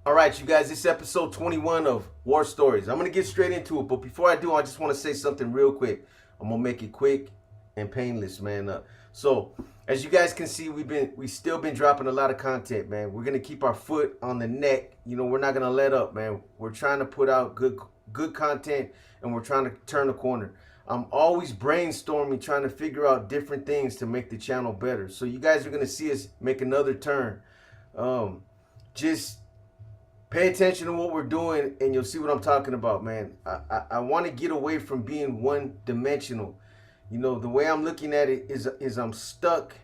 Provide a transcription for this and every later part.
All right, you guys, this is episode 21 of War Stories. I'm going to get straight into it, but before I do, I just want to say something real quick. I'm going to make it quick and painless, man. So, as you guys can see, we still been dropping a lot of content, man. We're going to keep our foot on the neck. You know, we're not going to let up, man. We're trying to put out good content, and we're trying to turn the corner. I'm always brainstorming, trying to figure out different things to make the channel better. So you guys are going to see us make another turn. Just pay attention to what we're doing and you'll see what I'm talking about, man. I want to get away from being one-dimensional. You know, the way I'm looking at it is I'm stuck.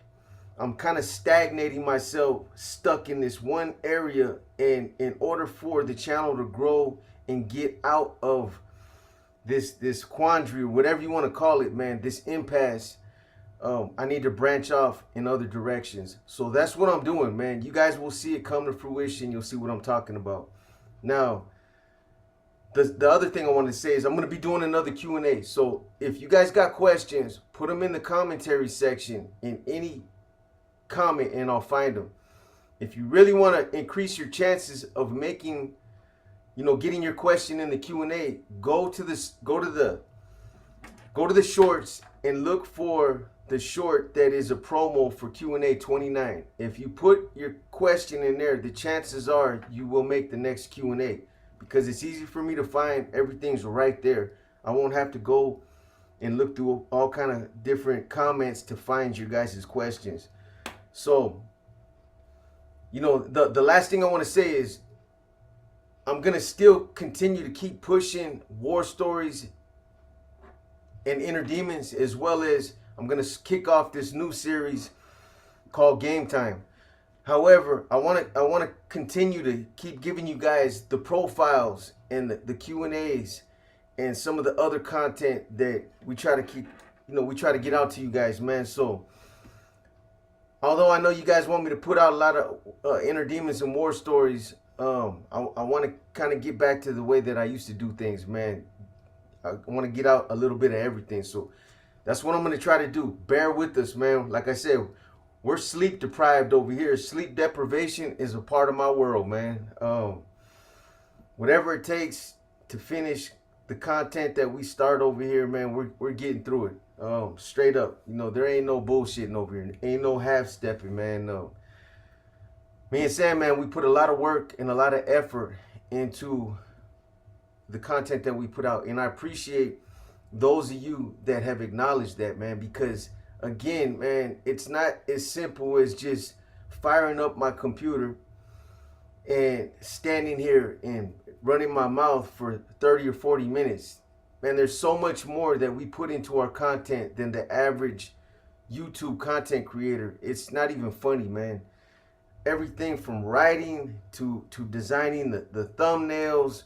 I'm kind of stagnating myself, stuck in this one area. And in order for the channel to grow and get out of this quandary, whatever you want to call it, man, this impasse, I need to branch off in other directions. So that's what I'm doing, man. You guys will see it come to fruition. You'll see what I'm talking about. Now, the other thing I wanted to say is I'm going to be doing another Q&A. So if you guys got questions, put them in the commentary section in any comment and I'll find them. If you really want to increase your chances of making, you know, getting your question in the Q&A, go to the shorts and look for the short that is a promo for Q&A 29. If you put your question in there, the chances are you will make the next Q&A because it's easy for me to find. Everything's right there. I won't have to go and look through all kind of different comments to find your guys' questions. So, you know, the last thing I want to say is I'm going to still continue to keep pushing war stories and inner demons, as well as I'm going to kick off this new series called Game Time. However, I want to continue to keep giving you guys the profiles and the Q&As and some of the other content that we try to keep, you know, we try to get out to you guys, man. So, although I know you guys want me to put out a lot of inner demons and war stories, I want to kind of get back to the way that I used to do things, man. I want to get out a little bit of everything. So that's what I'm going to try to do. Bear with us, man. Like I said, we're sleep deprived over here. Sleep deprivation is a part of my world, man. Whatever it takes to finish the content that we start over here, man, we're getting through it. Straight up. You know, there ain't no bullshitting over here. Ain't no half-stepping, man. No. Me and Sam, man, we put a lot of work and a lot of effort into the content that we put out, and I appreciate those of you that have acknowledged that, man, because again, man, it's not as simple as just firing up my computer and standing here and running my mouth for 30 or 40 minutes. Man, there's so much more that we put into our content than the average YouTube content creator. It's not even funny, man. Everything from writing to designing the thumbnails,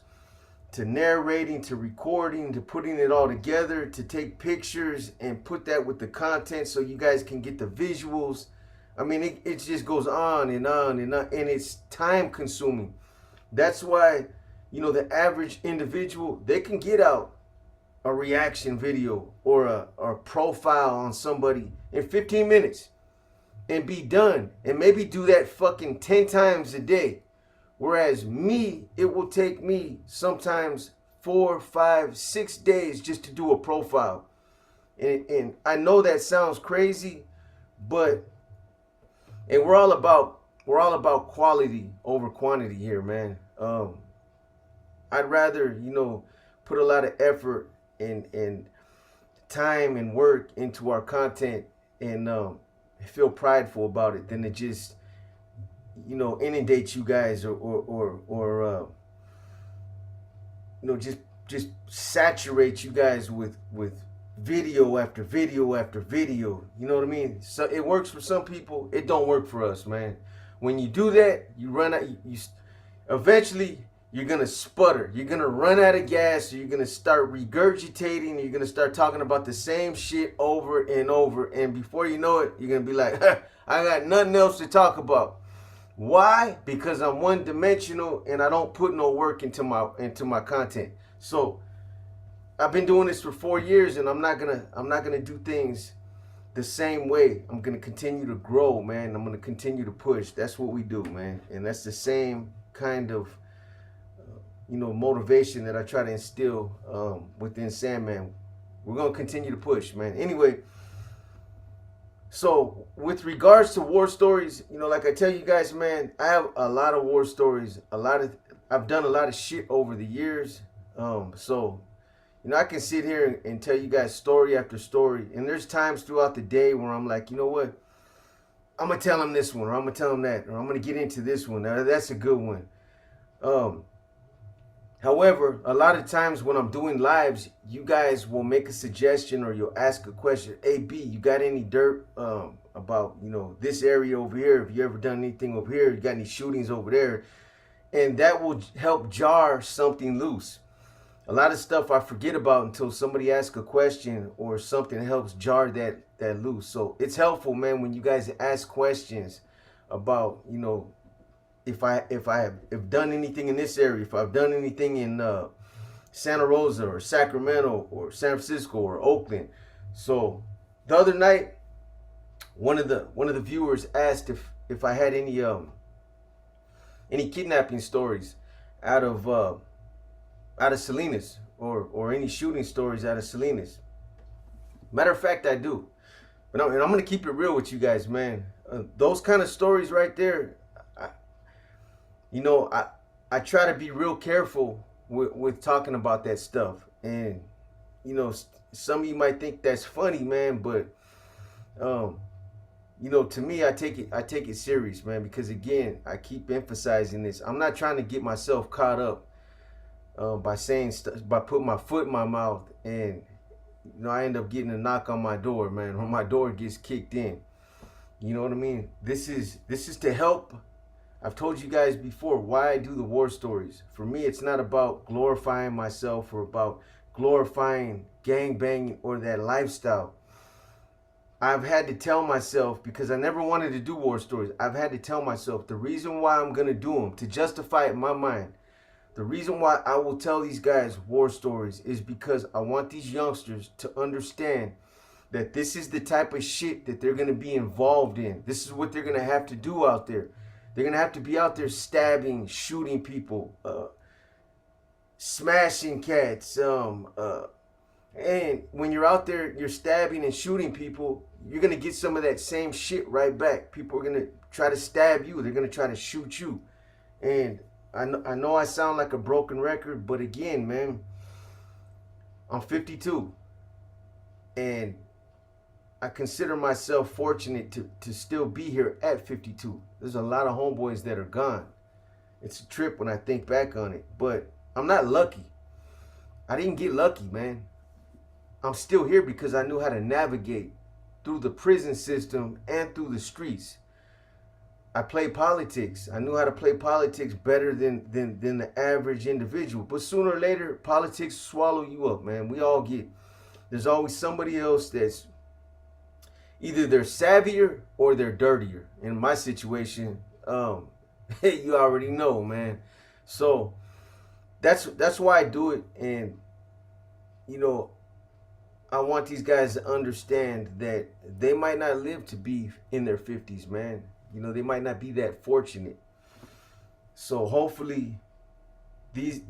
to narrating, to recording, to putting it all together, to take pictures and put that with the content so you guys can get the visuals. I mean, it just goes on and on and on, and it's time consuming. That's why, you know, the average individual, they can get out a reaction video or a profile on somebody in 15 minutes and be done, and maybe do that fucking 10 times a day. Whereas me, it will take me sometimes 4, 5, 6 days just to do a profile. And I know that sounds crazy, but and we're all about quality over quantity here, man. I'd rather, you know, put a lot of effort and time and work into our content and feel prideful about it than to just, you know, inundate you guys or you know, just saturate you guys with video after video after video. You know what I mean? So it works for some people, it don't work for us, man. When you do that, you run out. You eventually you're gonna sputter. You're gonna run out of gas. Or you're gonna start regurgitating. You're gonna start talking about the same shit over and over. And before you know it, you're gonna be like, I got nothing else to talk about. Why? Because I'm one-dimensional and I don't put no work into my content. So I've been doing this for 4 years, and I'm not gonna do things the same way. I'm gonna continue to grow, man. I'm gonna continue to push. That's what we do, man. And that's the same kind of motivation that I try to instill within Sandman. We're gonna continue to push, man. Anyway, so with regards to war stories, like I tell you guys, man, I have a lot of war stories. I've done a lot of shit over the years. So I can sit here and tell you guys story after story, and there's times throughout the day where I'm like, you know what? I'm gonna tell him this one, or I'm gonna tell him that, or I'm gonna get into this one. Now, that's a good one. However, a lot of times when I'm doing lives, you guys will make a suggestion or you'll ask a question. Hey, B, you got any dirt about this area over here? Have you ever done anything over here? You got any shootings over there? And that will help jar something loose. A lot of stuff I forget about until somebody asks a question or something helps jar that loose. So it's helpful, man, when you guys ask questions about, if I've done anything in this area, if I've done anything in Santa Rosa or Sacramento or San Francisco or Oakland. So the other night, one of the viewers asked if I had any kidnapping stories out of Salinas or any shooting stories out of Salinas. Matter of fact, I do. But I'm going to keep it real with you guys, man. Those kind of stories right there, I try to be real careful with talking about that stuff. And, some of you might think that's funny, man, but, to me, I take it serious, man, because again, I keep emphasizing this. I'm not trying to get myself caught up by saying stuff, by putting my foot in my mouth, and I end up getting a knock on my door, man, or my door gets kicked in. You know what I mean? This is to help. I've told you guys before why I do the war stories. For me, it's not about glorifying myself or about glorifying gangbanging or that lifestyle. I've had to tell myself, because I never wanted to do war stories, I've had to tell myself the reason why I'm going to do them, to justify it in my mind. The reason why I will tell these guys war stories is because I want these youngsters to understand that this is the type of shit that they're going to be involved in. This is what they're going to have to do out there. They're going to have to be out there stabbing, shooting people, smashing cats. And when you're out there, you're stabbing and shooting people, you're going to get some of that same shit right back. People are going to try to stab you. They're going to try to shoot you. And I know I sound like a broken record, but again, man, I'm 52. And I consider myself fortunate to still be here at 52. There's a lot of homeboys that are gone. It's a trip when I think back on it. But I'm not lucky. I didn't get lucky, man. I'm still here because I knew how to navigate through the prison system and through the streets. I played politics. I knew how to play politics better than the average individual. But sooner or later, politics swallow you up, man. There's always somebody else that's either they're savvier or they're dirtier. In my situation, you already know, man. So that's why I do it. And, I want these guys to understand that they might not live to be in their 50s, man. They might not be that fortunate. So hopefully these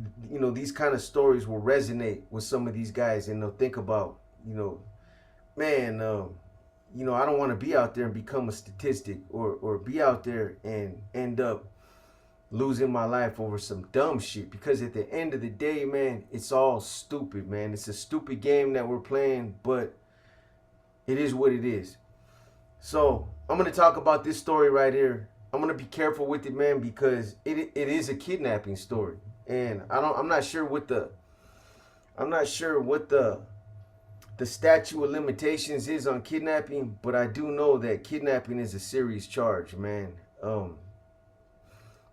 kind of stories will resonate with some of these guys, and they'll think about, man, I don't want to be out there and become a statistic or be out there and end up losing my life over some dumb shit. Because at the end of the day, man, it's all stupid, man. It's a stupid game that we're playing, but it is what it is. So I'm going to talk about this story right here. I'm going to be careful with it, man, because it is a kidnapping story. And I'm not sure what the statute of limitations is on kidnapping, but I do know that kidnapping is a serious charge, man.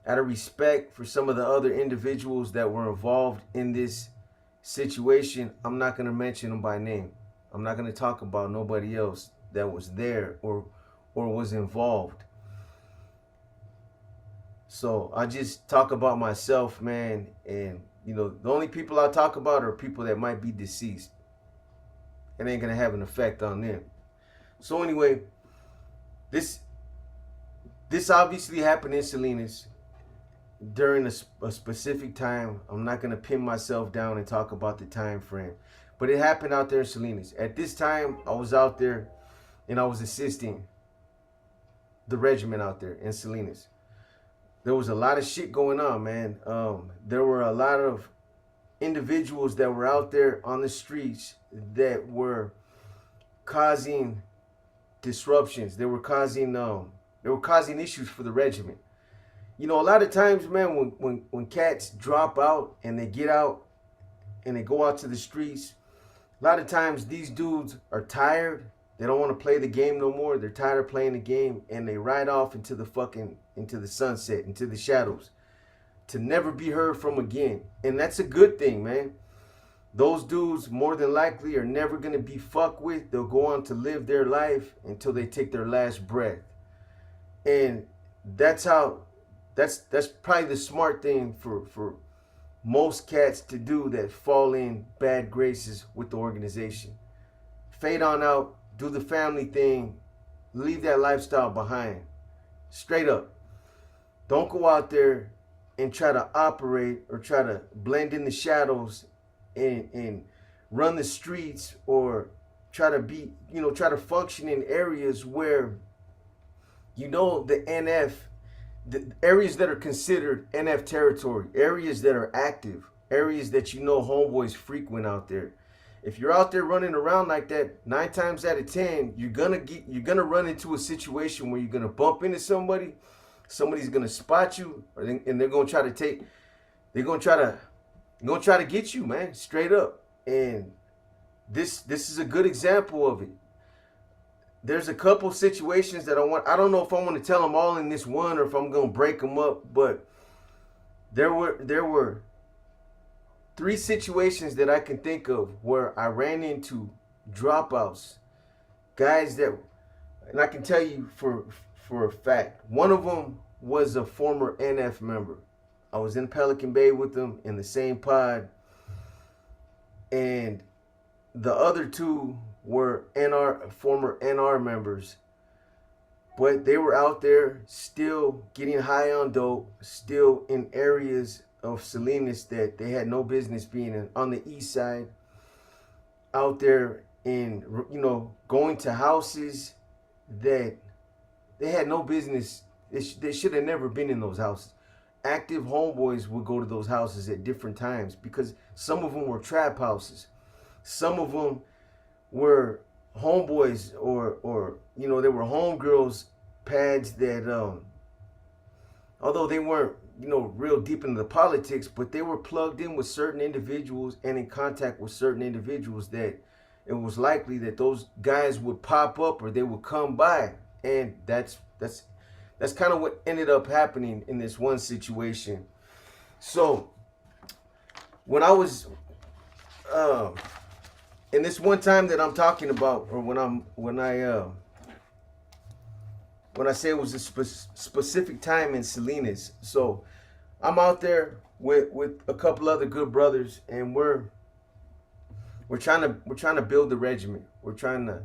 Out of respect for some of the other individuals that were involved in this situation, I'm not going to mention them by name. I'm not going to talk about nobody else that was there or was involved. So I just talk about myself, man, and the only people I talk about are people that might be deceased. It ain't gonna have an effect on them. So anyway, this obviously happened in Salinas. during a specific time. I'm not going to pin myself down and talk about the time frame, but it happened out there in Salinas. At this time, I was out there and I was assisting the regiment out there in Salinas. There was a lot of shit going on, man. There were a lot of individuals that were out there on the streets that were causing disruptions. They were causing issues for the regiment. You know, a lot of times, man, when cats drop out and they get out and they go out to the streets, a lot of times these dudes are tired. They don't want to play the game no more. They're tired of playing the game, and they ride off into the sunset, into the shadows, to never be heard from again. And that's a good thing, man. Those dudes more than likely are never going to be fucked with. They'll go on to live their life until they take their last breath. And that's probably the smart thing for most cats to do that fall in bad graces with the organization. Fade on out, do the family thing, leave that lifestyle behind. Straight up. Don't go out there and try to operate or try to blend in the shadows and run the streets, or try to function in areas where, the NF, the areas that are considered NF territory, areas that are active, areas that homeboys frequent out there. If you're out there running around like that, 9 times out of 10, you're gonna run into a situation where you're gonna bump into somebody. Somebody's gonna spot you, and they're gonna try to get you, man, straight up. And this is a good example of it. There's a couple situations that I don't know if I want to tell them all in this one or if I'm gonna break them up, but there were 3 situations that I can think of where I ran into dropouts, guys and I can tell you for a fact, one of them was a former NF member. I was in Pelican Bay with them in the same pod, and the other 2 were former NR members, but they were out there still getting high on dope, still in areas of Salinas that they had no business being in, on the east side, out there in, going to houses that they had no business. They should have never been in those houses. Active homeboys would go to those houses at different times because some of them were trap houses. Some of them were homeboys or they were homegirls pads that, although they weren't, real deep into the politics, but they were plugged in with certain individuals and in contact with certain individuals that it was likely that those guys would pop up or they would come by. And that's kind of what ended up happening in this one situation. So when I was in this one time that I'm talking about, or when I say it was a specific time in Salinas. So I'm out there with a couple other good brothers, and we're trying to build the regiment. We're trying to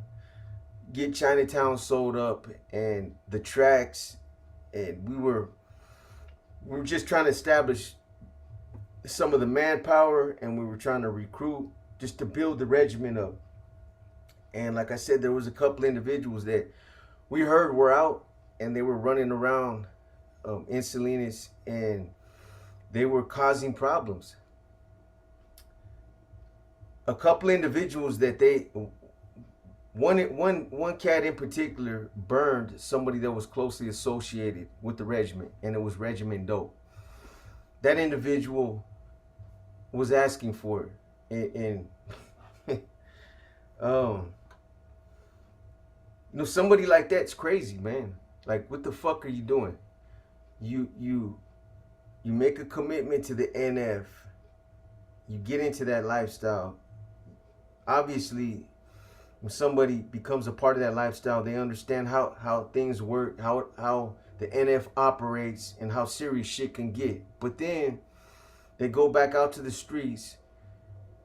get Chinatown sold up and the tracks, and we were just trying to establish some of the manpower, and we were trying to recruit just to build the regiment up. And like I said, there was a couple individuals that we heard were out, and they were running around in Salinas, and they were causing problems. A couple individuals that one cat in particular burned somebody that was closely associated with the regiment, and it was Regiment Dope. That individual was asking for it, and somebody like that's crazy, man. Like, what the fuck are you doing? You make a commitment to the NF. You get into that lifestyle. Obviously, when somebody becomes a part of that lifestyle, they understand how things work, how the NF operates, and how serious shit can get. But then they go back out to the streets,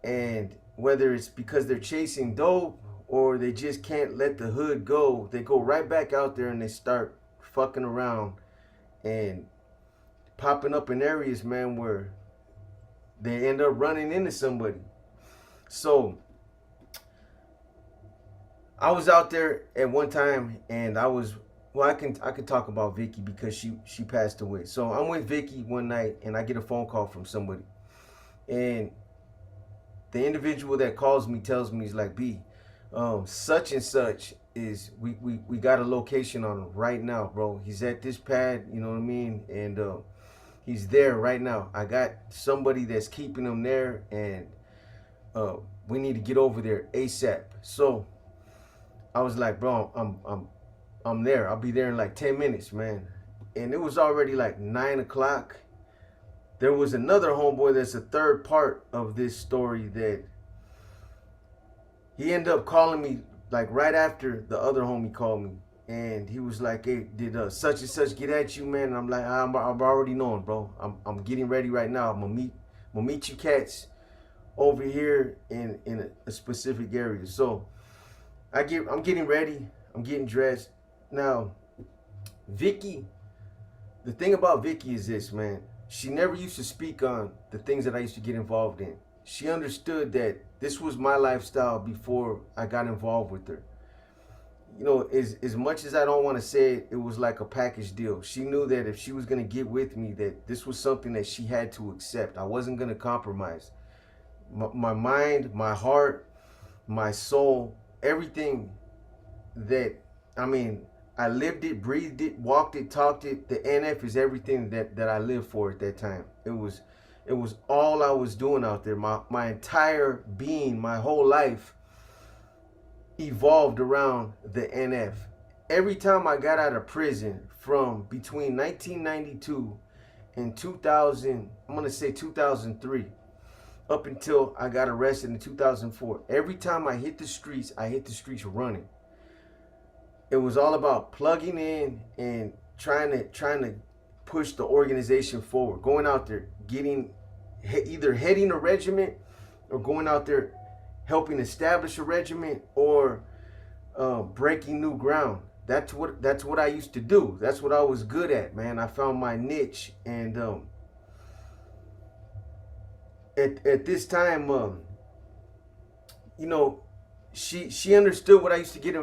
and whether it's because they're chasing dope or they just can't let the hood go, they go right back out there and they start fucking around and popping up in areas, man, where they end up running into somebody. So I was out there at one time, and I can talk about Vicky because she passed away. So I'm with Vicky one night, and I get a phone call from somebody, and the individual that calls me tells me, he's like, B, such and such is we got a location on him right now, bro. He's at this pad, you know what I mean, and he's there right now. I got somebody that's keeping him there, and we need to get over there ASAP. So I was like, bro, I'm there. I'll be there in like 10 minutes, man. And it was already like 9 o'clock. There was another homeboy that's a third part of this story that he ended up calling me like right after the other homie called me. And he was like, hey, did such and such get at you, man? And I'm like, I'm already knowing, bro. I'm getting ready right now. I'm gonna meet you cats over here in a specific area. So I'm getting ready. I'm getting dressed. Now, Vicky, the thing about Vicky is this, man. She never used to speak on the things that I used to get involved in. She understood that this was my lifestyle before I got involved with her. You know, as much as I don't want to say it, it was like a package deal. She knew that if she was going to get with me, that this was something that she had to accept. I wasn't going to compromise. My mind, my heart, my soul, everything that, I mean, I lived it, breathed it, walked it, talked it. The NF is everything that I lived for at that time. It was all I was doing out there. My entire being, my whole life evolved around the NF. Every time I got out of prison from between 1992 and 2000, I'm going to say 2003, up until I got arrested in 2004. Every time I hit the streets running. It was all about plugging in and trying to push the organization forward. Going out there, either heading a regiment or going out there helping establish a regiment or breaking new ground. That's what I used to do. That's what I was good at, man. I found my niche, and at this time, you know, she understood what I used to get.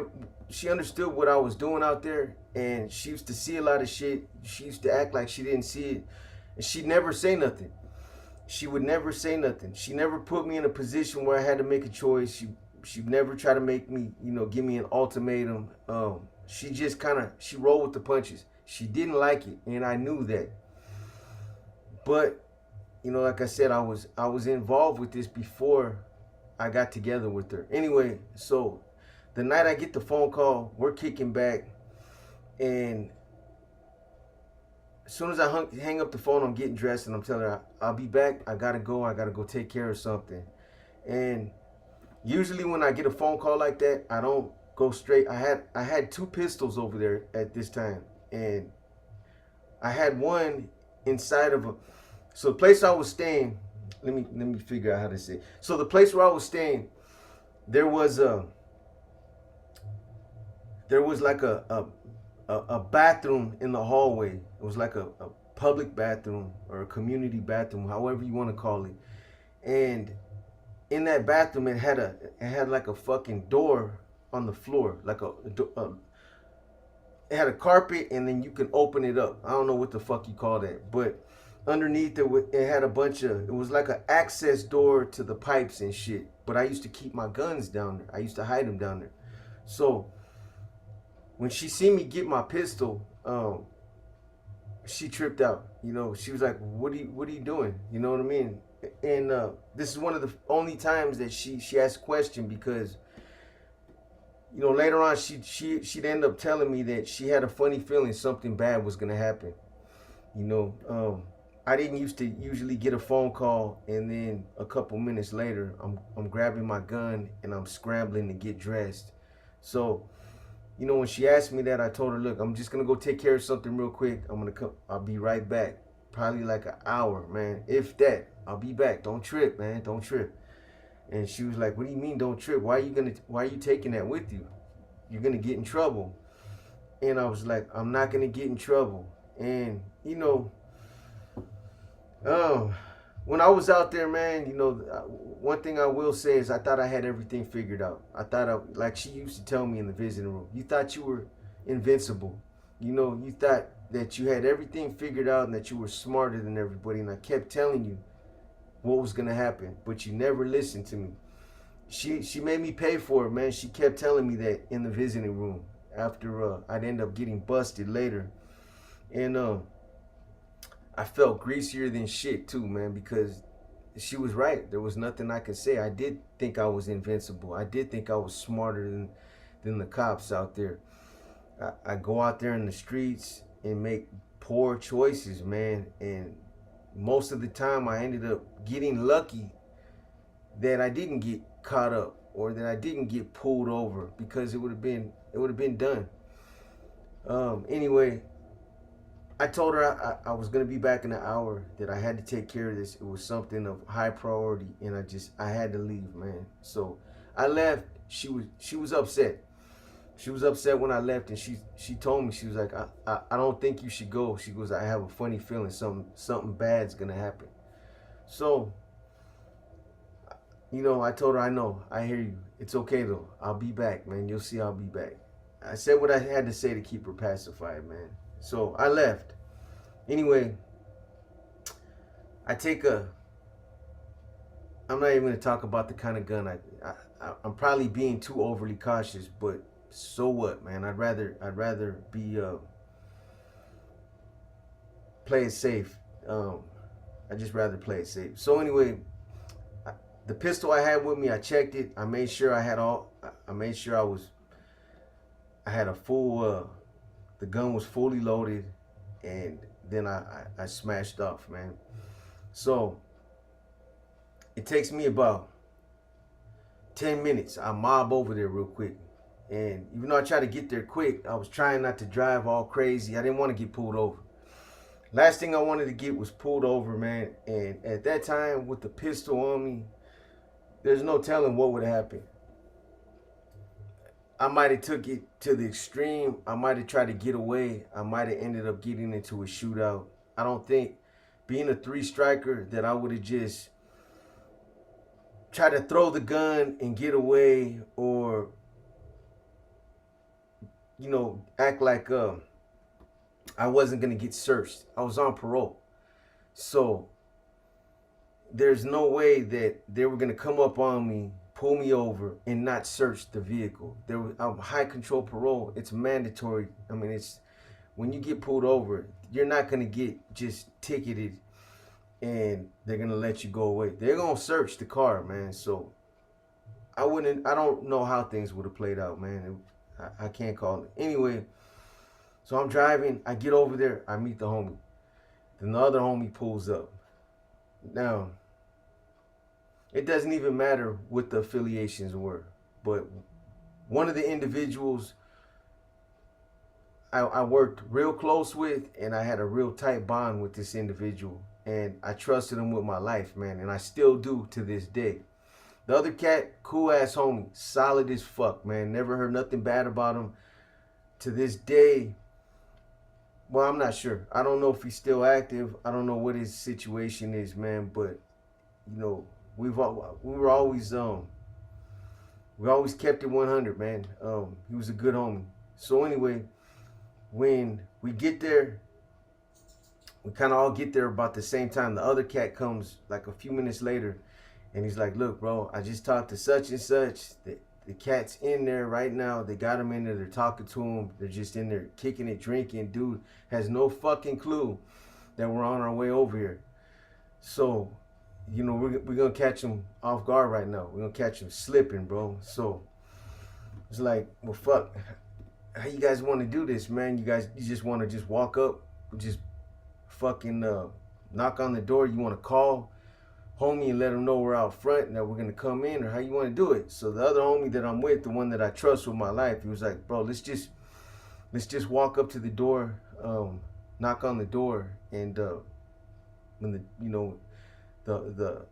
She understood what I was doing out there, and she used to see a lot of shit. She used to act like she didn't see it, and she'd never say nothing. She would never say nothing. She never put me in a position where I had to make a choice. She never tried to make me, you know, give me an ultimatum. She just she rolled with the punches. She didn't like it, and I knew that. But, you know, like I said, I was involved with this before I got together with her. Anyway, so the night I get the phone call, we're kicking back, and as soon as I hang up the phone, I'm getting dressed, and I'm telling her, I'll be back. I gotta go take care of something. And usually when I get a phone call like that, I don't go straight. I had 2 pistols over there at this time, and I had one inside of so the place I was staying, let me figure out how to say it. So the place where I was staying, there was like a bathroom in the hallway. It was like a public bathroom or a community bathroom, however you want to call it. And in that bathroom, it had like a fucking door on the floor, like it had a carpet, and then you can open it up. I don't know what the fuck you call that, but underneath it had a bunch of, it was like an access door to the pipes and shit. But I used to keep my guns down there. I used to hide them down there. So when she seen me get my pistol, she tripped out. You know, she was like, what are you doing? You know what I mean? And this is one of the only times that she asked a question, because, you know, later on she'd end up telling me that she had a funny feeling something bad was gonna happen. You know, I didn't usually get a phone call, and then a couple minutes later, I'm grabbing my gun and I'm scrambling to get dressed. So, you know, when she asked me that, I told her, look, I'm just gonna go take care of something real quick. I'll be right back. Probably like an hour, man, if that. I'll be back. Don't trip, man. Don't trip. And she was like, what do you mean don't trip? Why are you taking that with you? You're gonna get in trouble. And I was like, I'm not gonna get in trouble. And, you know, Um, when I was out there, man, one thing I will say is I thought I had everything figured out. I thought like she used to tell me in the visiting room, you thought you were invincible. You thought that you had everything figured out and that you were smarter than everybody. And I kept telling you what was gonna happen, but you never listened to me. She made me pay for it, man. She kept telling me that in the visiting room after I'd end up getting busted later, and I felt greasier than shit too, man, because she was right. There was nothing I could say. I did think I was invincible. I did think I was smarter than the cops out there. I go out there in the streets and make poor choices, man, and most of the time I ended up getting lucky that I didn't get caught up or that I didn't get pulled over because it would have been done. Anyway, I told her I was gonna be back in an hour. That I had to take care of this. It was something of high priority, and I had to leave, man. So I left. She was upset. She was upset when I left, and she told me, she was like, I don't think you should go. She goes, I have a funny feeling something bad's gonna happen. So I told her, I know, I hear you. It's okay though. I'll be back, man. You'll see I'll be back. I said what I had to say to keep her pacified, man. So I left. Anyway, I take a. I'm not even gonna talk about the kind of gun I'm probably being too overly cautious, but so what, man? I'd rather be play it safe. I just rather play it safe. So anyway, the pistol I had with me, I checked it. I made sure I had all. I made sure I had a full. The gun was fully loaded, and then I smashed off, man. So it takes me about 10 minutes. I mob over there real quick. And even though I tried to get there quick, I was trying not to drive all crazy. I didn't want to get pulled over. Last thing I wanted to get was pulled over, man. And at that time, with the pistol on me, there's no telling what would have happened. I might have took it to the extreme. I might have tried to get away. I might have ended up getting into a shootout. I don't think, being a three striker, that I would have just tried to throw the gun and get away, or act like I wasn't gonna get searched. I was on parole, so there's no way that they were gonna come up on me, pull me over, and not search the vehicle. I'm high control parole. It's mandatory. I mean, it's when you get pulled over, you're not gonna get just ticketed and they're gonna let you go away. They're gonna search the car, man. So I don't know how things would have played out, man. I can't call it. Anyway, so I'm driving. I get over there. I meet the homie. Then the other homie pulls up. Now, it doesn't even matter what the affiliations were, but one of the individuals I worked real close with, and I had a real tight bond with this individual, and I trusted him with my life, man, and I still do to this day. The other cat, cool ass homie, solid as fuck, man. Never heard nothing bad about him. To this day, well, I'm not sure. I don't know if he's still active. I don't know what his situation is, man. But we always kept it 100, man. He was a good homie. So anyway, when we get there, we kind of all get there about the same time. The other cat comes like a few minutes later. And he's like, look, bro, I just talked to such and such. The cat's in there right now. They got him in there. They're talking to him. They're just in there kicking it, drinking. Dude has no fucking clue that we're on our way over here. So, we're going to catch him off guard right now. We're going to catch him slipping, bro. So it's like, well, fuck. How you guys want to do this, man? You just want to just walk up, just fucking knock on the door? You want to call homie and let him know we're out front and that we're gonna come in, or how you want to do it? So the other homie that I'm with, the one that I trust with my life, he was like, bro, let's just walk up to the door, knock on the door, and when the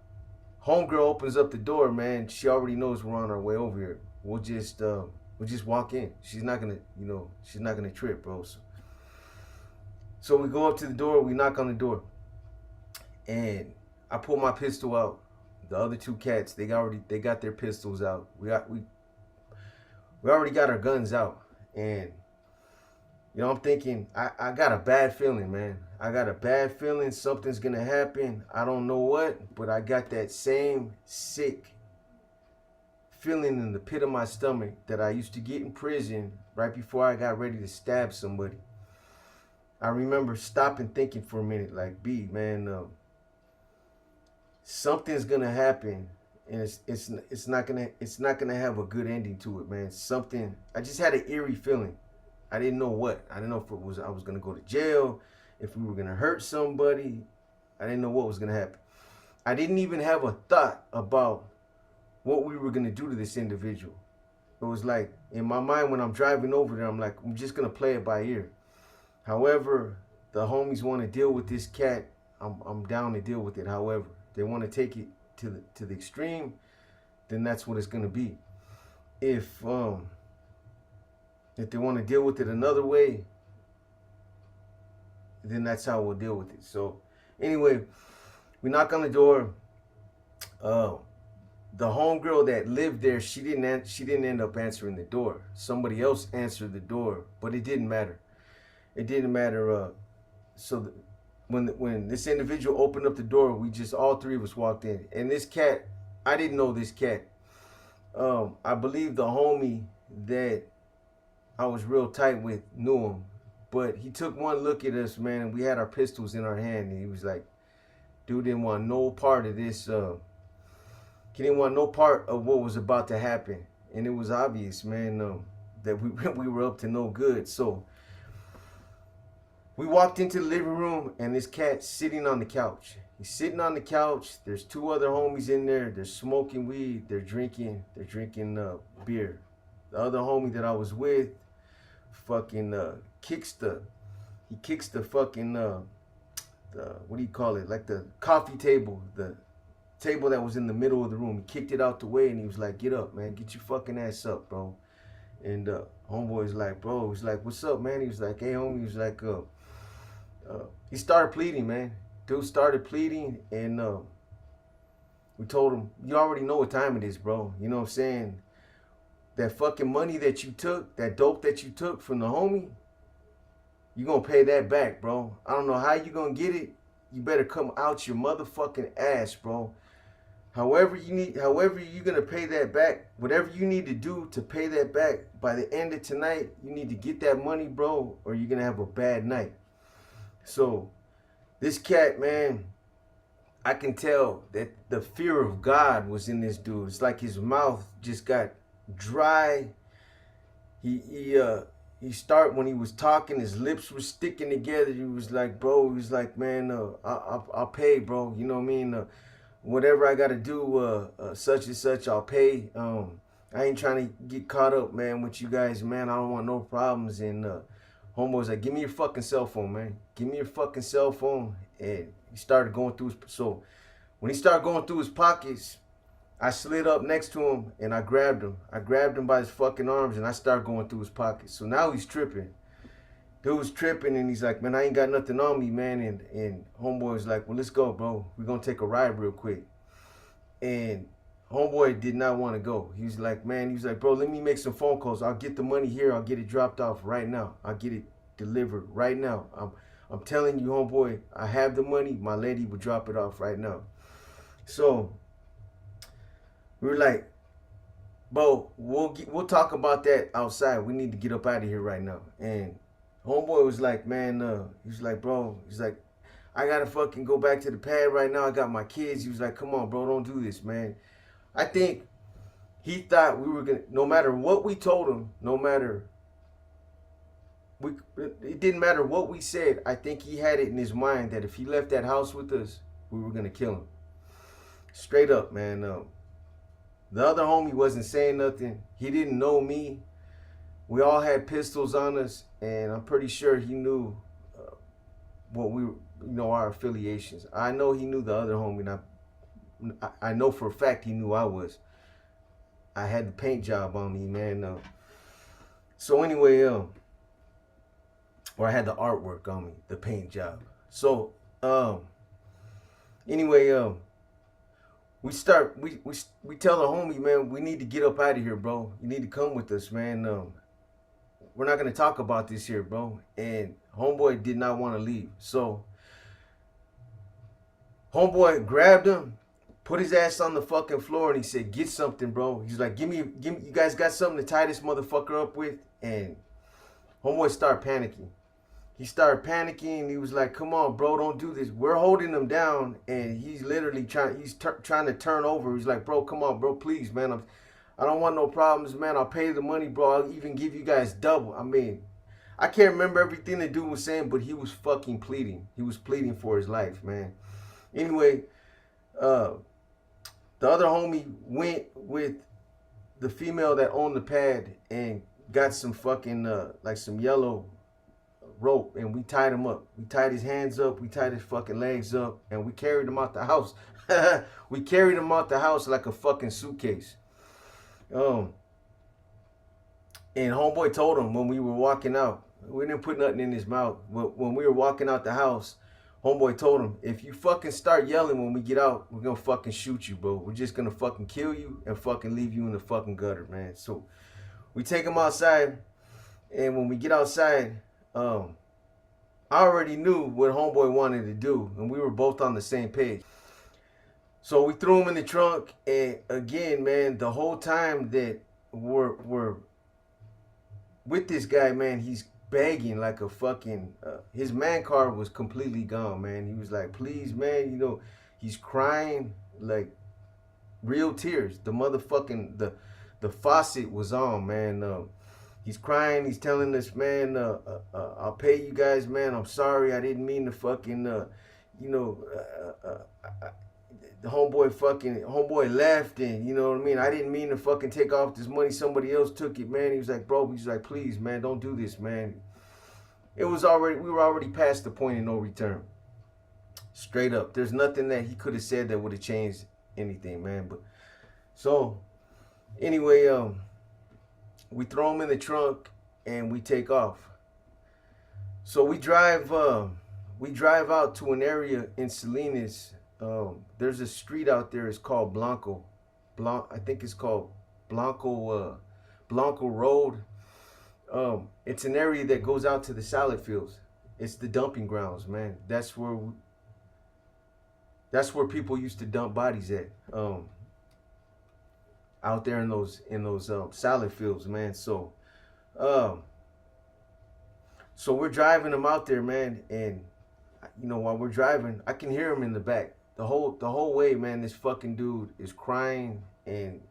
homegirl opens up the door, man, she already knows we're on our way over here. We'll just walk in. She's not gonna trip, bro. So we go up to the door, we knock on the door. And I pulled my pistol out. The other two cats, they got their pistols out. We already got our guns out. And I'm thinking, I got a bad feeling, man. I got a bad feeling something's gonna happen. I don't know what, but I got that same sick feeling in the pit of my stomach that I used to get in prison right before I got ready to stab somebody. I remember stopping thinking for a minute, like, B, man, something's gonna happen, and it's not gonna have a good ending to it, man. Something. I just had an eerie feeling. I didn't know what. I didn't know if it was I was gonna go to jail, if we were gonna hurt somebody. I didn't know what was gonna happen. I didn't even have a thought about what we were gonna do to this individual. It was like in my mind when I'm driving over there, I'm like, I'm just gonna play it by ear. However, the homies want to deal with this cat. I'm down to deal with it. However, they want to take it to the extreme, then that's what it's gonna be. If they want to deal with it another way, then that's how we'll deal with it. So anyway, we knock on the door. The homegirl that lived there, she didn't end up answering the door. Somebody else answered the door, but it didn't matter. It didn't matter. So when this individual opened up the door, we just all three of us walked in. And this cat, I didn't know this cat. I believe the homie that I was real tight with knew him, but he took one look at us, man, and we had our pistols in our hand, and he was like, dude didn't want no part of this. He didn't want no part of what was about to happen, and it was obvious, man, that we were up to no good. So we walked into the living room, and this cat's sitting on the couch. He's sitting on the couch. There's two other homies in there. They're smoking weed. They're drinking beer. The other homie that I was with fucking kicks the fucking what do you call it? Like the coffee table, the table that was in the middle of the room. He kicked it out the way, and he was like, "Get up, man. Get your fucking ass up, bro." And homeboy's like, "Bro," he's like, "What's up, man?" He was like, "Hey, homie." He was like, he started pleading, man. Dude started pleading, and we told him, "You already know what time it is, bro. You know what I'm saying? That fucking money that you took, that dope that you took from the homie, you gonna pay that back, bro. I don't know how you gonna get it. You better come out your motherfucking ass, bro. However you're gonna pay that back, whatever you need to do to pay that back by the end of tonight, you need to get that money, bro, or you're gonna have a bad night." So this cat, man, I can tell that the fear of God was in this dude. It's like his mouth just got dry. He start when he was talking, his lips were sticking together. He was like, bro, he was like, man, I'll pay, bro. You know what I mean? Whatever I gotta do, such and such, I'll pay. I ain't trying to get caught up, man, with you guys, man. I don't want no problems. And homeboy's like, give me your fucking cell phone, man. Give me your fucking cell phone. And he started going through so when he started going through his pockets, I slid up next to him and I grabbed him. I grabbed him by his fucking arms and I started going through his pockets. So now he's tripping. Dude's tripping and he's like, man, I ain't got nothing on me, man. And homeboy was like, well, let's go, bro. We're going to take a ride real quick. And homeboy did not want to go. He was like, man, he was like, bro, let me make some phone calls. I'll get the money here. I'll get it dropped off right now. I'll get it delivered right now. I'm telling you, homeboy, I have the money. My lady will drop it off right now. So we were like, bro, we'll talk about that outside. We need to get up out of here right now. And homeboy was like, man, he was like, bro, he's like, I gotta fucking go back to the pad right now. I got my kids. He was like, come on, bro, don't do this, man. I think he thought we were gonna, no matter what we told him, it didn't matter what we said. I think he had it in his mind that if he left that house with us, we were gonna kill him. Straight up, man. The other homie wasn't saying nothing. He didn't know me. We all had pistols on us, and I'm pretty sure he knew what we, our affiliations. I know he knew the other homie, and I know for a fact he knew I was. I had the paint job on me, man. So anyway, or I had the artwork on me, the paint job. So Anyway, we tell the homie, man, we need to get up out of here, bro. You need to come with us, man. We're not gonna talk about this here, bro. And homeboy did not want to leave, so homeboy grabbed him, put his ass on the fucking floor, and he said, "Get something, bro." He's like, "Give me. You guys got something to tie this motherfucker up with?" And homeboy started panicking. He started panicking. He was like, "Come on, bro, don't do this." We're holding him down, and he's literally trying. He's trying to turn over. He's like, "Bro, come on, bro, please, man. I don't want no problems, man. I'll pay the money, bro. I'll even give you guys double." I mean, I can't remember everything the dude was saying, but he was fucking pleading. He was pleading for his life, man. Anyway, uh, the other homie went with the female that owned the pad and got some fucking like some yellow rope, and we tied him up. We tied his hands up, we tied his fucking legs up, and we carried him out the house. We carried him out the house like a fucking suitcase. And homeboy told him when we were walking out, we didn't put nothing in his mouth, but when we were walking out the house, homeboy told him, "If you fucking start yelling when we get out, we're gonna fucking shoot you, bro. We're just gonna fucking kill you and fucking leave you in the fucking gutter, man." So we take him outside, and when we get outside, I already knew what homeboy wanted to do, and we were both on the same page. So we threw him in the trunk, and again, man, the whole time that we're with this guy, man, he's begging like a fucking. His man card was completely gone, man. He was like, "Please, man," he's crying like real tears. The motherfucking the faucet was on, man. He's crying. He's telling us, "Man, I'll pay you guys, man. I'm sorry. I didn't mean to fucking, the homeboy left, and you know what I mean. I didn't mean to fucking take off this money. Somebody else took it, man." He was like, "Bro," he's like, "Please, man, don't do this, man." We were already past the point of no return. Straight up, there's nothing that he could have said that would have changed anything, man. But so anyway, we throw him in the trunk and we take off. So we drive out to an area in Salinas. There's a street out there. It's called Blanco. I think it's called Blanco Road. It's an area that goes out to the salad fields. It's the dumping grounds, man. That's where people used to dump bodies at. Out there in those salad fields, man. So we're driving them out there, man, and while we're driving, I can hear him in the back the whole way, man. This fucking dude is crying, and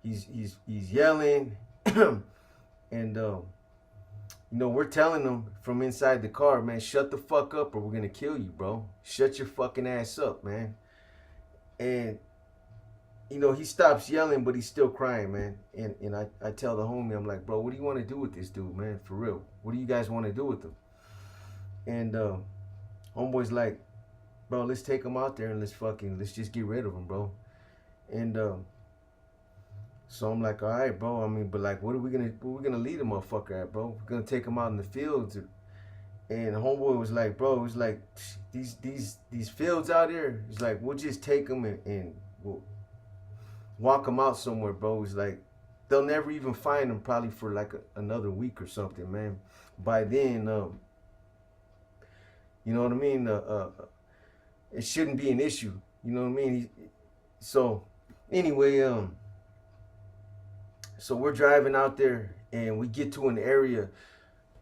he's yelling, and we're telling him from inside the car, "Man, shut the fuck up, or we're gonna kill you, bro. Shut your fucking ass up, man." And he stops yelling, but he's still crying, man. And I tell the homie, I'm like, "Bro, what do you want to do with this dude, man? For real. What do you guys want to do with him?" And homeboy's like, "Bro, let's take him out there and let's just get rid of him, bro." And so I'm like, "All right, bro. I mean, but like, where we gonna lead the motherfucker at, bro? We're gonna take him out in the fields." And homeboy was like, "Bro, it was like these fields out here. It's like we'll just take them and we'll walk them out somewhere, bro." It's like they'll never even find them probably for like another week or something, man. By then, you know what I mean? It shouldn't be an issue. You know what I mean? So anyway, so we're driving out there and we get to an area.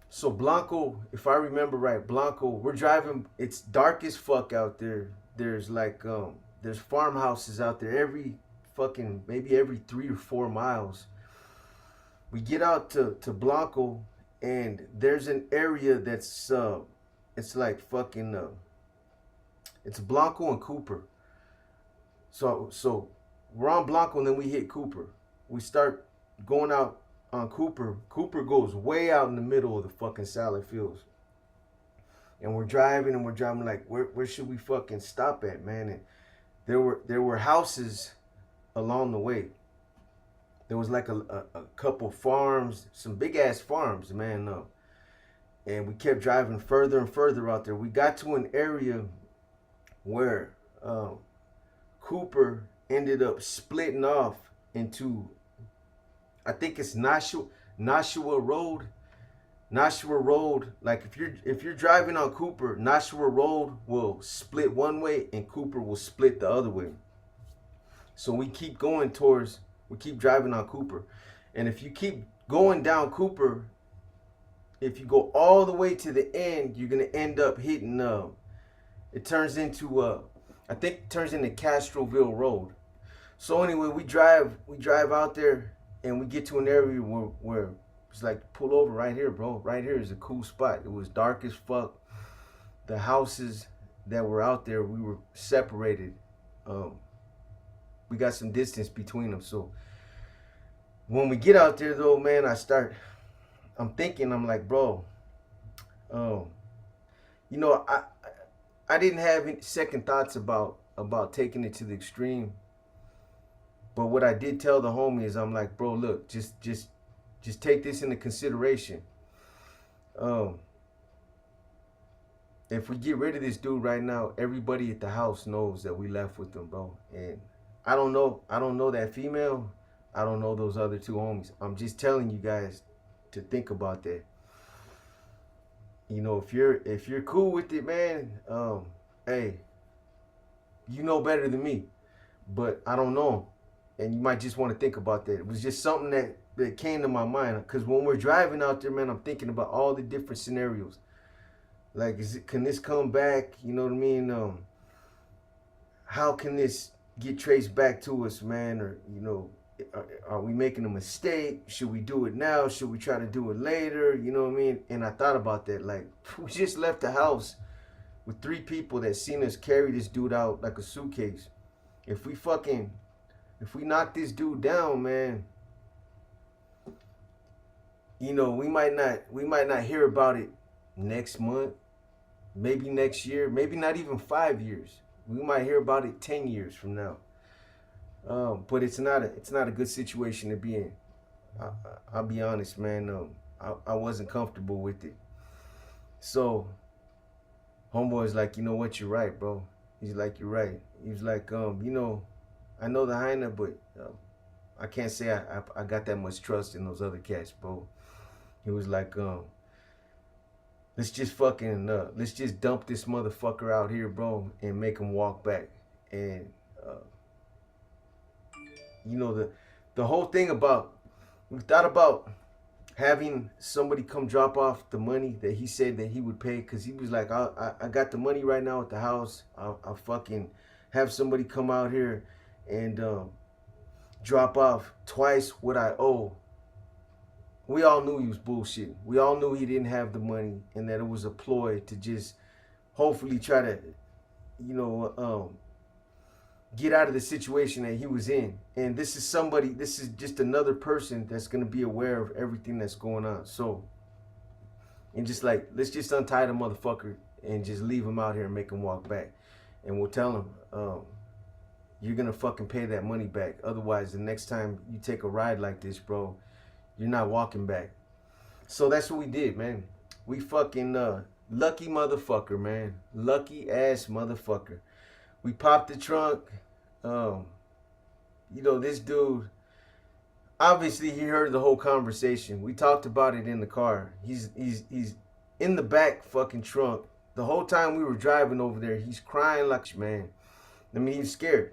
So Blanco, if I remember right, Blanco, we're driving. It's dark as fuck out there. There's like there's farmhouses out there maybe every 3 or 4 miles. We get out to Blanco, and there's an area that's it's like fucking it's Blanco and Cooper. So we're on Blanco, and then we hit Cooper. We start going out on Cooper. Cooper goes way out in the middle of the fucking salad fields. And we're driving like, where should we fucking stop at, man? And there were houses along the way. There was like a couple farms, some big ass farms, man. And we kept driving further and further out there. We got to an area where Cooper ended up splitting off into, I think it's Nashua Road. Nashua Road, like if you're driving on Cooper, Nashua Road will split one way and Cooper will split the other way. So we keep driving on Cooper. And if you keep going down Cooper, if you go all the way to the end, you're gonna end up hitting it turns into I think it turns into Castroville Road. So anyway, we drive out there and we get to an area where it's like, pull over right here, bro. Right here is a cool spot. It was dark as fuck. The houses that were out there, we were separated. We got some distance between them. So when we get out there though, man, I'm thinking, I'm like, bro, you know, I didn't have any second thoughts about taking it to the extreme. But what I did tell the homie is, I'm like, bro, look, just take this into consideration. If we get rid of this dude right now, everybody at the house knows that we left with them, bro. And I don't know that female. I don't know those other two homies. I'm just telling you guys to think about that. You know, if you're cool with it, man, hey, you know better than me. But I don't know. And you might just want to think about that. It was just something that came to my mind. Because when we're driving out there, man, I'm thinking about all the different scenarios. Like, can this come back? You know what I mean? How can this get traced back to us, man? Or, you know, are we making a mistake? Should we do it now? Should we try to do it later? You know what I mean? And I thought about that. Like, we just left the house with 3 people that seen us carry this dude out like a suitcase. If we knock this dude down, man, you know, we might not hear about it next month, maybe next year, maybe not even 5 years. We might hear about it 10 years from now. But it's not a good situation to be in. I'll be honest, man. I wasn't comfortable with it. So homeboy's like, you know what, you're right, bro. He's like, you're right. He was like, you know, I know the hyena, but I can't say I got that much trust in those other cats, bro. He was like, let's just dump this motherfucker out here, bro, and make him walk back. And you know, the whole thing about, we thought about having somebody come drop off the money that he said that he would pay, because he was like, I got the money right now at the house. I'll fucking have somebody come out here and drop off twice what I owe. We all knew he was bullshitting. We all knew he didn't have the money and that it was a ploy to just hopefully try to, you know, get out of the situation that he was in. And this is just another person that's going to be aware of everything that's going on. So, and just like, let's just untie the motherfucker and just leave him out here and make him walk back. And we'll tell him, you're going to fucking pay that money back. Otherwise, the next time you take a ride like this, bro, you're not walking back. So that's what we did, man. We fucking, lucky motherfucker, man. Lucky ass motherfucker. We popped the trunk. You know, this dude, obviously he heard the whole conversation. We talked about it in the car. He's in the back fucking trunk. The whole time we were driving over there, he's crying like, man. I mean, he's scared.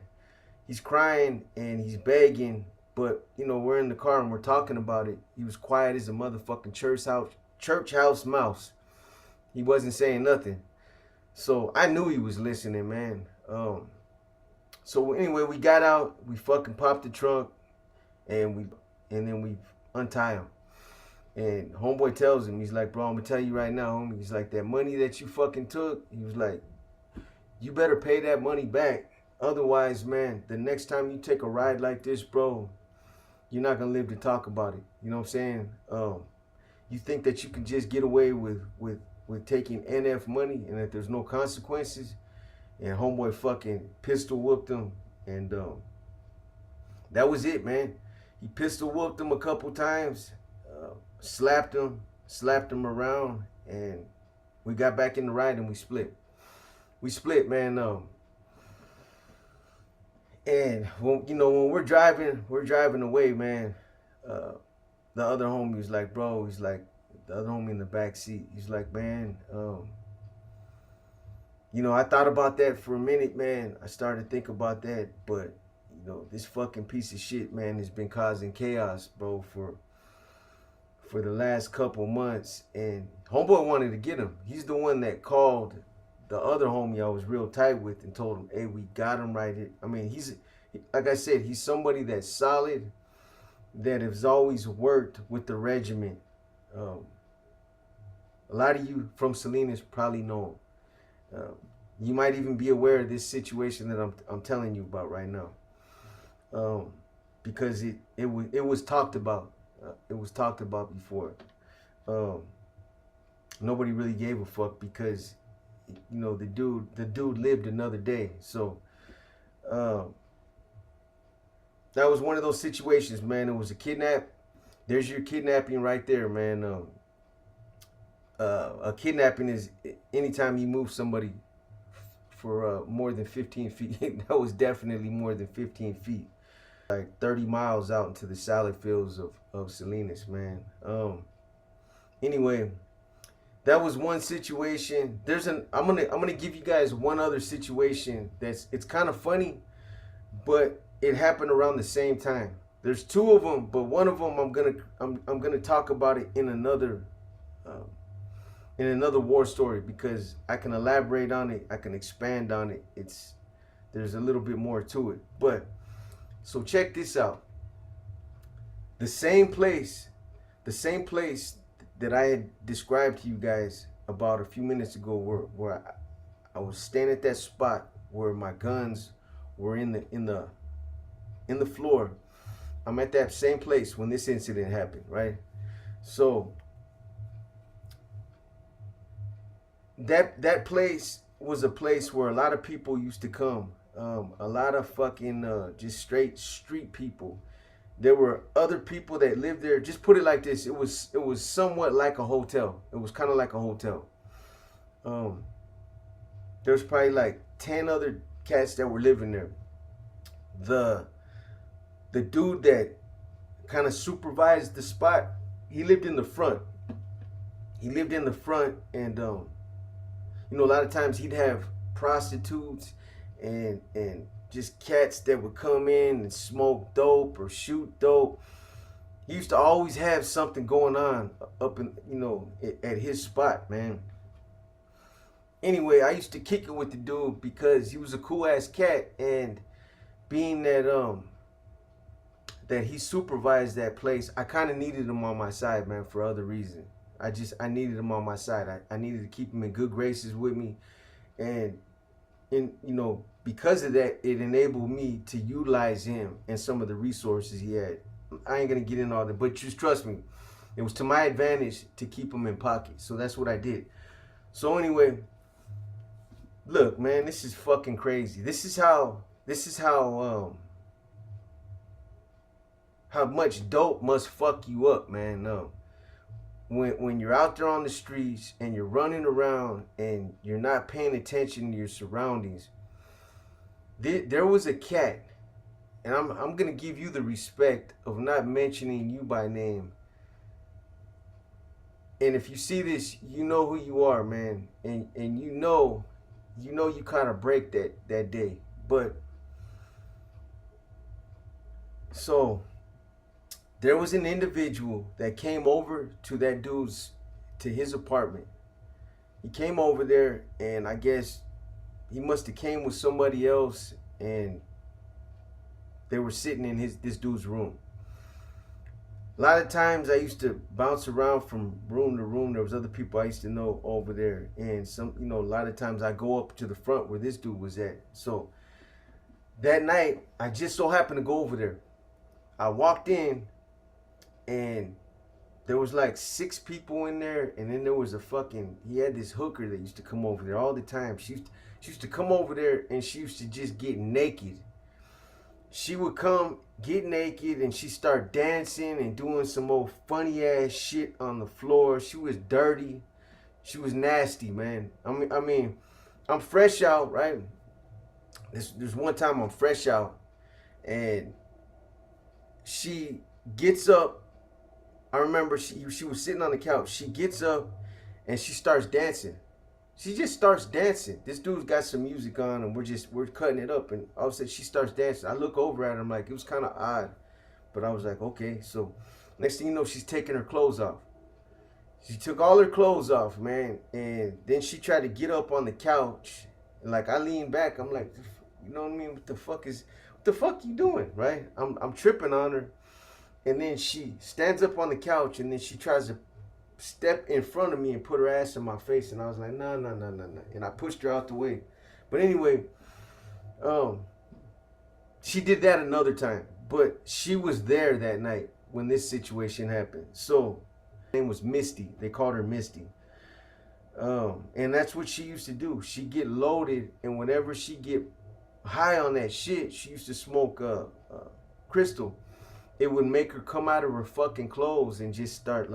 He's crying and he's begging. But, you know, we're in the car and we're talking about it. He was quiet as a motherfucking church house mouse. He wasn't saying nothing. So I knew he was listening, man. So anyway, we got out, we fucking popped the trunk, and then we untie him. And homeboy tells him, he's like, bro, I'm gonna tell you right now, homie. He's like, that money that you fucking took, he was like, you better pay that money back. Otherwise, man, the next time you take a ride like this, bro, you're not gonna live to talk about it. You know what I'm saying? You think that you can just get away with taking NF money and that there's no consequences? And homeboy fucking pistol whooped him, and that was it, man. He pistol whooped him a couple times, slapped him around, and we got back in the ride and we split. We split, man. And when when we're driving away, man. The other homie was like, bro, he's like, the other homie in the back seat, he's like, man, I thought about that for a minute, man. I started to think about that, but this fucking piece of shit, man, has been causing chaos, bro, for the last couple months. And homeboy wanted to get him. He's the one that called the other homie I was real tight with and told him, hey, we got him right here. I mean, he's, like I said, he's somebody that's solid, that has always worked with the regiment. A lot of you from Salinas probably know him. You might even be aware of this situation that I'm telling you about right now, because it was talked about. It was talked about before. Nobody really gave a fuck because the dude lived another day. So that was one of those situations, man. It was a kidnap. There's your kidnapping right there, man. A kidnapping is anytime you move somebody for more than 15 feet. That was definitely more than 15 feet. Like 30 miles out into the salad fields of Salinas, man. Anyway, that was one situation. I'm gonna give you guys one other situation it's kind of funny, but it happened around the same time. There's two of them, but one of them I'm gonna talk about it in another war story, because I can elaborate on it, I can expand on it. There's a little bit more to it. But so check this out. The same place that I had described to you guys about a few minutes ago, where I was standing at that spot where my guns were in the floor. I'm at that same place when this incident happened, right? So that place was a place where a lot of people used to come. A lot of fucking just straight street people. There were other people that lived there. Just put it like this: it was somewhat like a hotel. It was kind of like a hotel. There's probably like 10 other cats that were living there. The dude that kind of supervised the spot, he lived in the front. And a lot of times he'd have prostitutes and just cats that would come in and smoke dope or shoot dope. He used to always have something going on up in at his spot, man. Anyway, I used to kick it with the dude because he was a cool ass cat, and being that that he supervised that place, I kind of needed him on my side, man, for other reasons. I needed him on my side. I needed to keep him in good graces with me, and because of that, it enabled me to utilize him and some of the resources he had. I ain't gonna get in all that, but just trust me, it was to my advantage to keep him in pocket. So that's what I did. So anyway, look, man, this is fucking crazy. This is how much dope must fuck you up, man. When you're out there on the streets and you're running around and you're not paying attention to your surroundings. There was a cat, and I'm gonna give you the respect of not mentioning you by name. And if you see this, you know who you are, man, and you kind of break that day. But so there was an individual that came over to his apartment. He came over there, and I guess he must have came with somebody else, and they were sitting in this dude's room. A lot of times I used to bounce around from room to room. There was other people I used to know over there, and a lot of times I go up to the front where this dude was at. So that night, I just so happened to go over there. I walked in, and there was like 6 people in there, and then there was he had this hooker that used to come over there all the time. She used to come over there, and she used to just get naked. She would come, get naked, and she start dancing and doing some old funny ass shit on the floor. She was dirty. She was nasty, man. I mean, I'm fresh out, right? There's one time I'm fresh out, And she gets up. I remember she was sitting on the couch. She gets up and she starts dancing. She just starts dancing. This dude's got some music on and we're cutting it up, and all of a sudden she starts dancing. I look over at her, I'm like, it was kind of odd. But I was like, okay. So next thing you know, she's taking her clothes off. She took all her clothes off, man. And then she tried to get up on the couch. And like I leaned back, I'm like, you know what I mean? What the fuck you doing? Right? I'm tripping on her. And then she stands up on the couch and then she tries to step in front of me and put her ass in my face. And I was like, no. And I pushed her out the way. But anyway, she did that another time. But she was there that night when this situation happened. So her name was Misty. They called her Misty. And that's what she used to do. She'd get loaded, and whenever she get high on that shit, she used to smoke crystal. It would make her come out of her fucking clothes and just start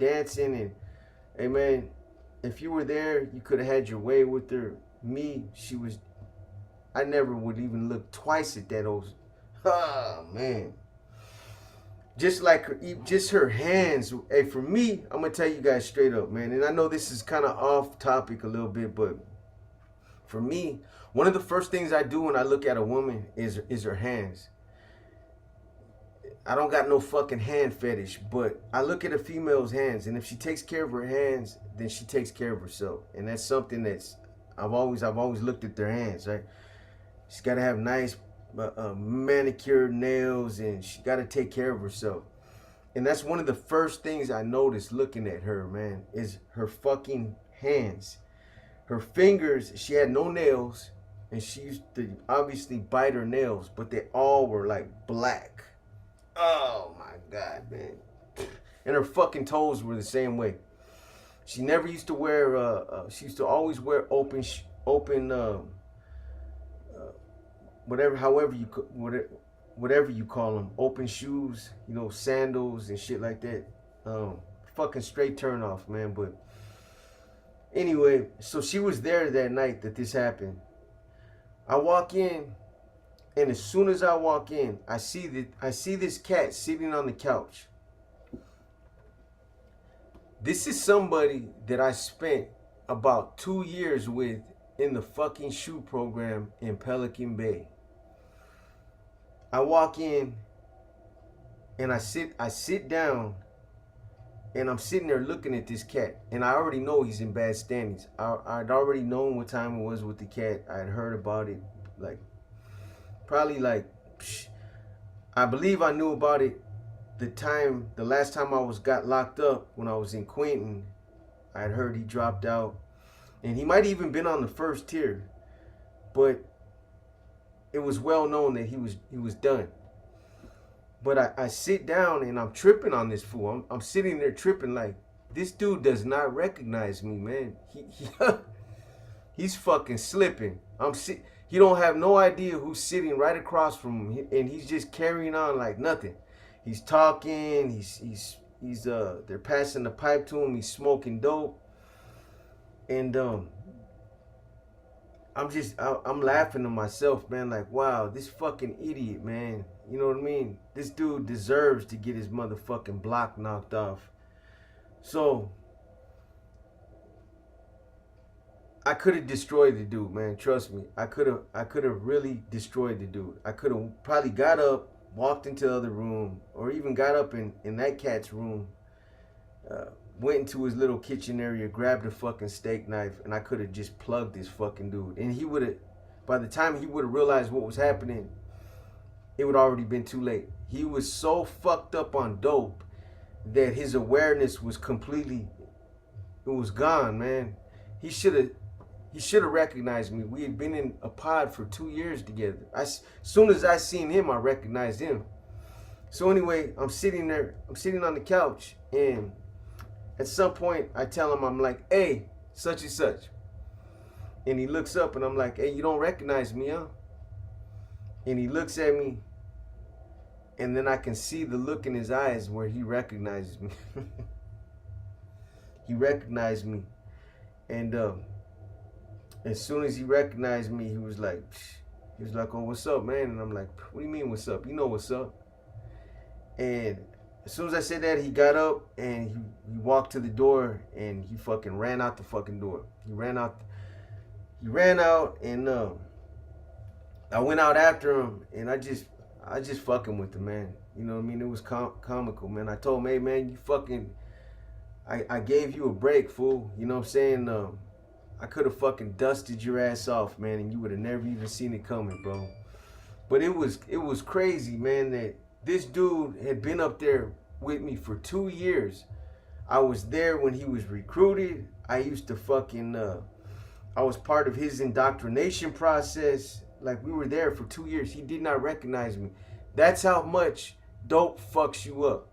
dancing. And hey man, if you were there, you could have had your way with her. I never would even look twice at that old. Oh man. Just her hands. Hey, for me, I'm gonna tell you guys straight up, man. And I know this is kind of off topic a little bit, but for me, one of the first things I do when I look at a woman is her hands. I don't got no fucking hand fetish, but I look at a female's hands, and if she takes care of her hands, then she takes care of herself. And that's something that's I've always looked at their hands, right? She's got to have nice manicured nails, and she got to take care of herself. And that's one of the first things I noticed looking at her, man, is her fucking hands. Her fingers, she had no nails, and she used to obviously bite her nails, but they all were like black. Oh my God, man. And her fucking toes were the same way. She never used to wear, she used to always wear open, whatever you call them, open shoes, you know, sandals and shit like that. Fucking straight turn off, man. But anyway, so she was there that night that this happened. I walk in, and as soon as I walk in, I see this cat sitting on the couch. This is somebody that I spent about 2 years with in the fucking shoe program in Pelican Bay. I walk in and I sit down, and I'm sitting there looking at this cat, and I already know he's in bad standings. I'd already known what time it was with the cat. I'd heard about it, I believe I knew about it the last time I got locked up when I was in Quentin. I'd heard he dropped out, and he might even been on the first tier, but it was well known that he was done. But I sit down and I'm tripping on this fool. I'm sitting there tripping like, this dude does not recognize me, man. He's fucking slipping. He don't have no idea who's sitting right across from him, and he's just carrying on like nothing. He's talking. They're passing the pipe to him. He's smoking dope, and I'm laughing to myself, man. Like, wow, this fucking idiot, man. You know what I mean? This dude deserves to get his motherfucking block knocked off. So I could have destroyed the dude, man. Trust me. I could have really destroyed the dude. I could have probably got up, walked into the other room, or even got up in that cat's room, went into his little kitchen area, grabbed a fucking steak knife, and I could have just plugged this fucking dude. And he would have, by the time he would have realized what was happening, it would already been too late. He was so fucked up on dope that his awareness was completely, it was gone, man. He should have recognized me. We had been in a pod for 2 years together. As soon as I seen him, I recognized him. So anyway, I'm sitting on the couch, and at some point I tell him, I'm like, hey, such and such. And he looks up, and I'm like, hey, you don't recognize me, huh? And he looks at me, and then I can see the look in his eyes where he recognizes me. He recognized me. And as soon as he recognized me, he was like, psh. He was like, oh, what's up, man? And I'm like, what do you mean, what's up? You know what's up. And as soon as I said that, he got up and he walked to the door and he fucking ran out the fucking door. He ran out and I went out after him and I just fucking with him, man. You know what I mean? It was comical, man. I told him, hey, man, you fucking, I gave you a break, fool. You know what I'm saying? I could have fucking dusted your ass off, man, and you would have never even seen it coming, bro. But it was crazy, man, that this dude had been up there with me for 2 years. I was there when he was recruited. I used to fucking, I was part of his indoctrination process. Like, we were there for 2 years. He did not recognize me. That's how much dope fucks you up.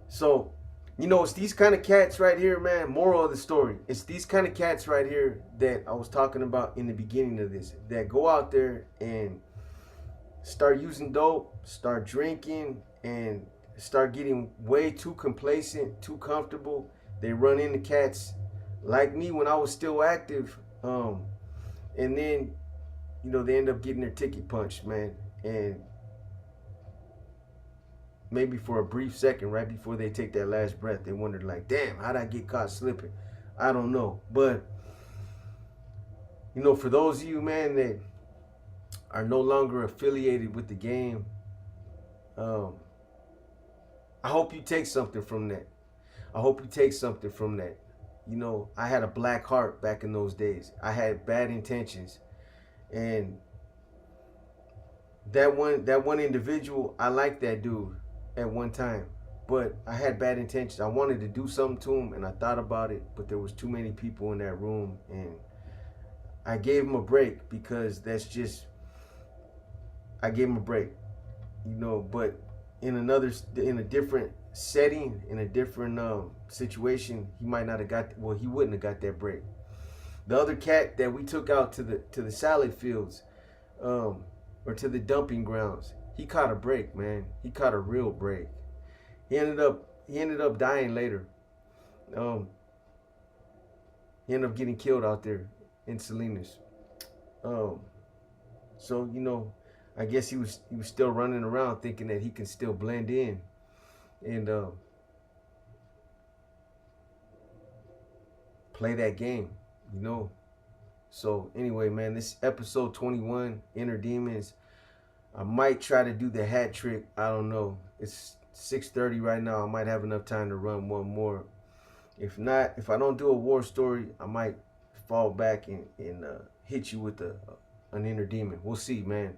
So, you know, it's these kind of cats right here, man. Moral of the story. It's these kind of cats right here that I was talking about in the beginning of this, that go out there and start using dope, start drinking, and start getting way too complacent, too comfortable. They run into cats like me when I was still active. And then, you know, they end up getting their ticket punched, man. And maybe for a brief second, right before they take that last breath, they wondered, like, damn, how'd I get caught slipping? I don't know. But, you know, for those of you, man, that are no longer affiliated with the game, I hope you take something from that. I hope you take something from that. You know, I had a black heart back in those days. I had bad intentions. And that one individual, I liked that dude at one time, but I had bad intentions. I wanted to do something to him and I thought about it, but there was too many people in that room and I gave him a break because I gave him a break, you know. But in a different setting, in a different situation, he might not have got, well, he wouldn't have got that break. The other cat that we took out to the salad fields, or to the dumping grounds, he caught a break, man. He caught a real break. He ended up dying later. He ended up getting killed out there in Salinas. So, you know, I guess he was still running around thinking that he can still blend in and play that game, you know. So anyway, man, this episode 21, Inner Demons. I might try to do the hat trick. I don't know. It's 6:30 right now. I might have enough time to run one more. If not, if I don't do a war story, I might fall back and hit you with an inner demon. We'll see, man.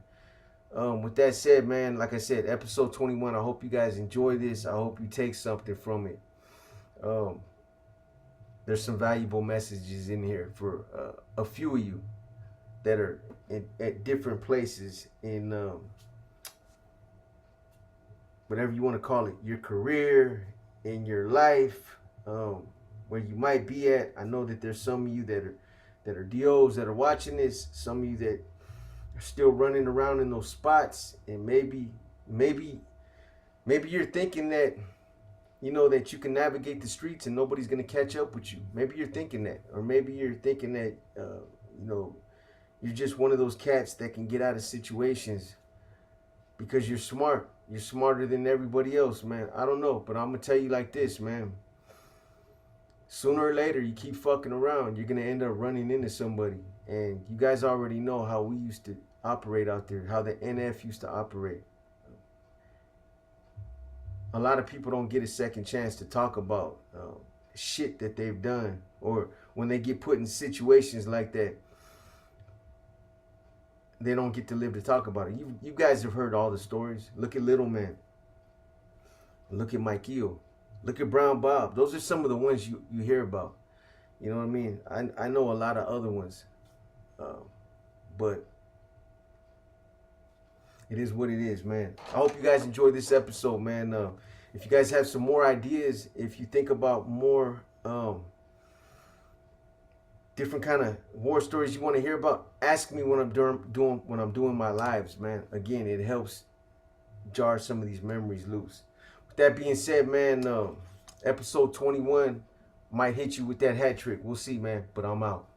With that said, man, like I said, episode 21, I hope you guys enjoy this. I hope you take something from it. There's some valuable messages in here for a few of you that are at different places in whatever you want to call it, your career, in your life, where you might be at. I know that there's some of you that are DOs that are watching this, some of you that are still running around in those spots, and maybe you're thinking that, you know, that you can navigate the streets and nobody's going to catch up with you. Maybe you're thinking that. Or maybe you're thinking that, you know, you're just one of those cats that can get out of situations because you're smart. You're smarter than everybody else, man. I don't know, but I'm going to tell you like this, man. Sooner or later, you keep fucking around, you're going to end up running into somebody. And you guys already know how we used to operate out there, how the NF used to operate. A lot of people don't get a second chance to talk about shit that they've done, or when they get put in situations like that, they don't get to live to talk about it. You guys have heard all the stories. Look at Little Man. Look at Mikeel. Look at Brown Bob. Those are some of the ones you hear about. You know what I mean? I know a lot of other ones, but it is what it is, man. I hope you guys enjoyed this episode, man. If you guys have some more ideas, if you think about more different kind of war stories you want to hear about, ask me when I'm doing my lives, man. Again, it helps jar some of these memories loose. With that being said, man, episode 21 might hit you with that hat trick. We'll see, man. But I'm out.